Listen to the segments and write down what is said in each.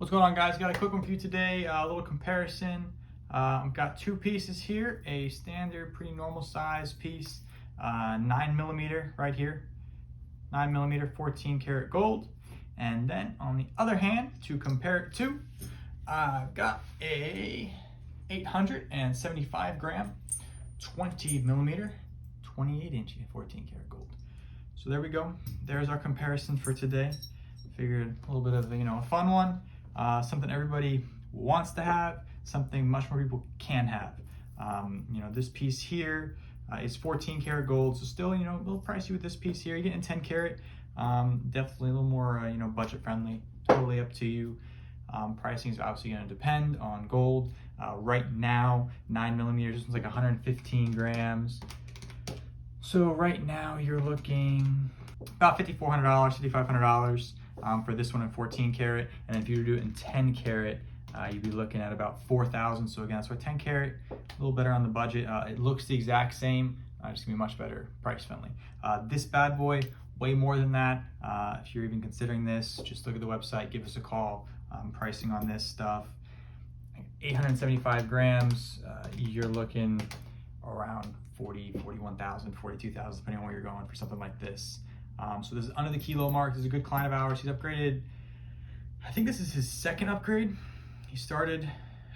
What's going on, guys? Got a quick one for you today, a little comparison. I've got two pieces here, a standard, pretty normal size piece, 9mm right here, 9mm 14 karat gold. And then on the other hand, to compare it to, I've got a 875 gram, 20mm, 28 inch 14 karat gold. So there we go. There's our comparison for today. Figured a little bit of a fun one. Something everybody wants to have, something much more people can have. This piece here is 14 karat gold, so still, a little pricey with this piece here. You're getting 10 karat, definitely a little more, budget friendly. Totally up to you. Pricing is obviously going to depend on gold. Right now, 9mm, this one's like 115 grams. So right now you're looking about $5,400, $5,500. For this one in 14 karat, and if you were to do it in 10 karat, you'd be looking at about 4,000. So again, that's why 10 karat, a little better on the budget. It looks the exact same, just gonna be much better price friendly. This bad boy, way more than that. If you're even considering this, just look at the website, give us a call. Pricing on this stuff, 875 grams, you're looking around 41,000, 42,000, depending on where you're going for something like this. So this is under the kilo mark. This is a good client of ours. He's upgraded. I think this is his second upgrade. He started, I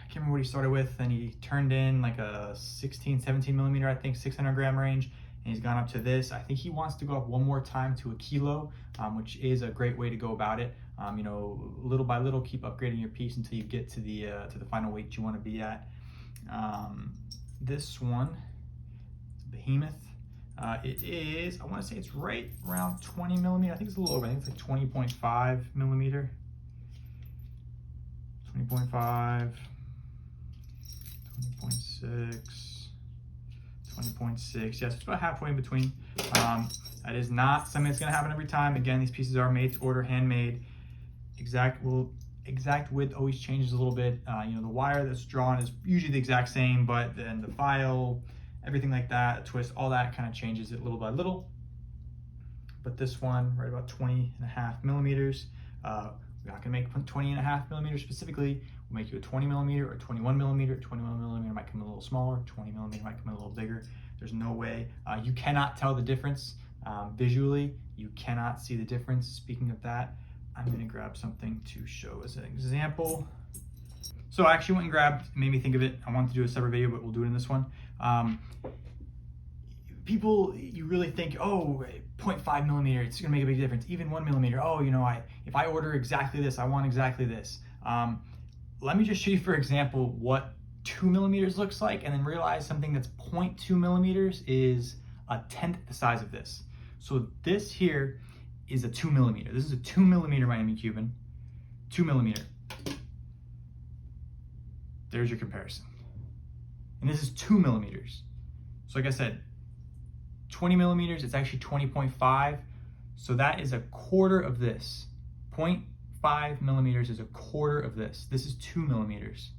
can't remember what he started with, and he turned in like a 16, 17mm, I think, 600 gram range, and he's gone up to this. I think he wants to go up one more time to a kilo, which is a great way to go about it. Little by little, keep upgrading your piece until you get to the final weight you want to be at. This one, Behemoth. It is, I want to say it's right around 20mm. I think it's a little over. I think it's like 20.5mm. 20.5, 20.6, 20.6. Yes, it's about halfway in between. That is not something that's going to happen every time. Again, these pieces are made to order, handmade. Exact width always changes a little bit. The wire that's drawn is usually the exact same, but then the file, everything like that, twist, all that kind of changes it little by little. But this one, right about 20.5mm. We're not gonna make 20.5mm specifically. We'll make you a 20mm or 21mm. 21mm might come a little smaller, 20mm might come a little bigger. There's no way. You cannot tell the difference visually. You cannot see the difference. Speaking of that, I'm gonna grab something to show as an example. So I actually went and grabbed, made me think of it. I wanted to do a separate video, but we'll do it in this one. People, you really think, oh, 0.5mm, it's gonna make a big difference. Even 1mm, oh, if I order exactly this, I want exactly this. Let me just show you, for example, what 2mm looks like, and then realize something that's 0.2mm is a tenth the size of this. So this here is a 2mm. This is a 2mm Miami Cuban, 2mm. There's your comparison. And this is 2mm. So like I said, 20mm, it's actually 20.5. So that is a quarter of this. 0.5mm is a quarter of this. This is 2mm.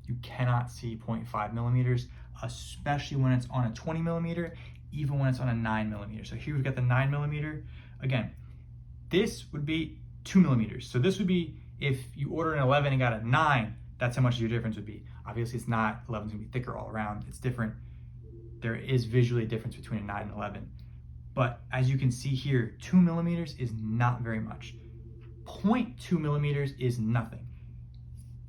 You cannot see 0.5mm, especially when it's on a 20mm, even when it's on a 9mm. So here we've got the 9mm. Again, this would be 2mm. So this would be, if you order an 11 and got a 9, that's how much your difference would be. Obviously it's not, 11's gonna be thicker all around, it's different. There is visually a difference between a 9 and 11. But as you can see here, 2mm is not very much. 0.2mm is nothing.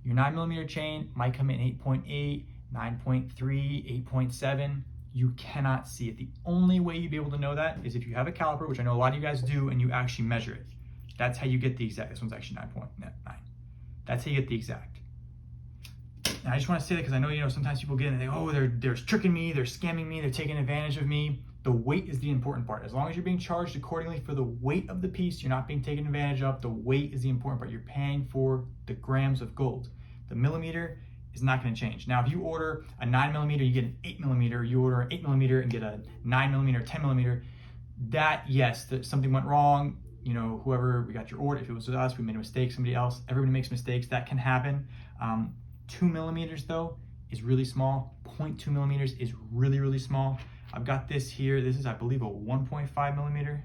Your 9mm chain might come in 8.8, 9.3, 8.7. You cannot see it. The only way you'd be able to know that is if you have a caliper, which I know a lot of you guys do, and you actually measure it. That's how you get the exact. This one's actually 9.9. That's how you get the exact. And I just want to say that because I know, sometimes people get in and they think, oh, they're tricking me, they're scamming me, they're taking advantage of me. The weight is the important part. As long as you're being charged accordingly for the weight of the piece, you're not being taken advantage of. The weight is the important part. You're paying for the grams of gold. The millimeter is not going to change. Now, if you order a 9mm, you get an 8mm. You order an 8mm and get a 9mm or 10mm. That, yes, something went wrong. Whoever we got your order, if it was with us, we made a mistake, somebody else. Everybody makes mistakes. That can happen. 2mm though is really small. 0.2mm is really, really small. I've got this here. This is, I believe, a 1.5mm.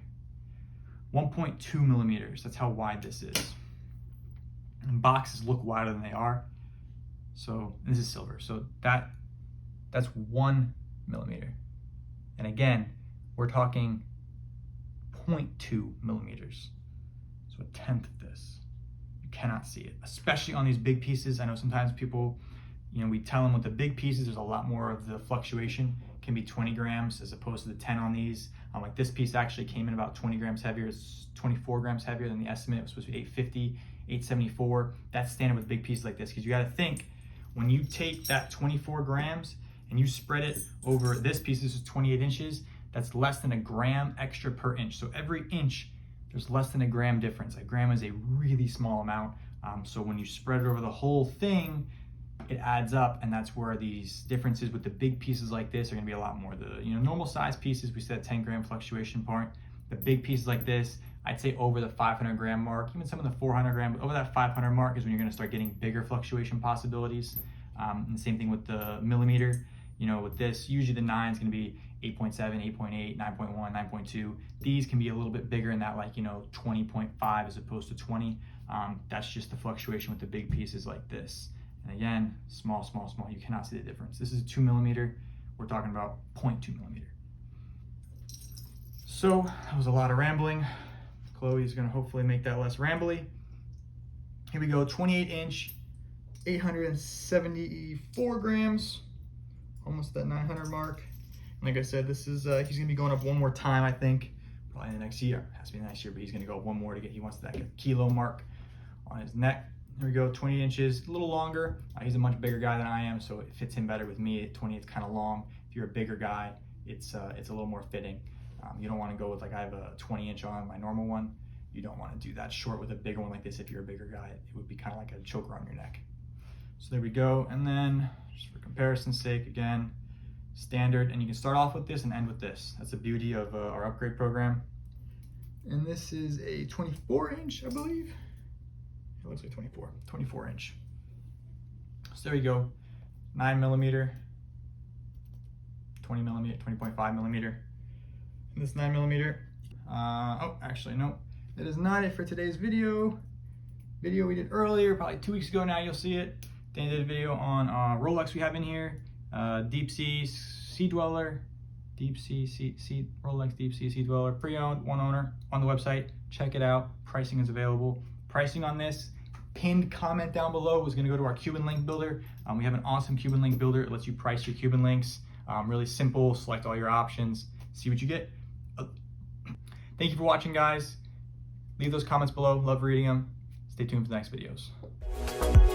1.2 millimeters. That's how wide this is. And boxes look wider than they are. So this is silver. So that's 1 millimeter. And again, we're talking 0.2 millimeters. So a tenth of this. You cannot see it, especially on these big pieces. I know sometimes people, we tell them with the big pieces, there's a lot more of the fluctuation. It can be 20 grams as opposed to the 10 on these. Like this piece actually came in about 20 grams heavier. It's 24 grams heavier than the estimate. It was supposed to be 850, 874. That's standard with big pieces like this, because you got to think, when you take that 24 grams and you spread it over this piece, this is 28 inches, that's less than a gram extra per inch. So every inch, there's less than a gram difference. A gram is a really small amount. So when you spread it over the whole thing, it adds up, and that's where these differences with the big pieces like this are gonna be a lot more. The normal size pieces, we said 10 gram fluctuation point. The big pieces like this, I'd say over the 500 gram mark, even some of the 400 gram, but over that 500 mark is when you're gonna start getting bigger fluctuation possibilities. And the same thing with the millimeter. With this, usually the 9 is gonna be 8.7, 8.8, 9.1, 9.2. These can be a little bit bigger in that 20.5 as opposed to 20. That's just the fluctuation with the big pieces like this. And again, small, small, small. You cannot see the difference. This is 2 millimeter. We're talking about 0.2 millimeter. So that was a lot of rambling. Chloe's gonna hopefully make that less rambly. Here we go, 28 inch, 874 grams, almost that 900 mark. And like I said, this is, he's gonna be going up one more time, I think, probably in the next year. It has to be next year, but he's gonna go up one more he wants that kilo mark on his neck. Here we go, 20 inches, a little longer. He's a much bigger guy than I am, so it fits him better with me. At 20, it's kind of long. If you're a bigger guy, it's a little more fitting. You don't want to go with, I have a 20 inch on my normal one. You don't want to do that short with a bigger one like this. If you're a bigger guy, it would be kind of like a choker on your neck. So there we go. And then just for comparison's sake, again, standard, and you can start off with this and end with this. That's the beauty of our upgrade program. And this is a 24 inch, I believe. It looks like 24 inch. So there you go, 9 millimeter, 20 millimeter, 20.5 millimeter. And this 9 millimeter, oh, actually, no, that is not it for today's video. Video we did earlier, probably 2 weeks ago now, you'll see it. Dan did a video on Rolex we have in here, Deep Sea Sea Dweller, Rolex Deep Sea Sea Dweller, pre-owned, one owner, on the website. Check it out, pricing is available. Pricing on this, pinned comment down below is going to go to our Cuban link builder. We have an awesome Cuban link builder. It lets you price your Cuban links. Really simple, select all your options, see what you get. Thank you for watching, guys. Leave those comments below, love reading them. Stay tuned for the next videos.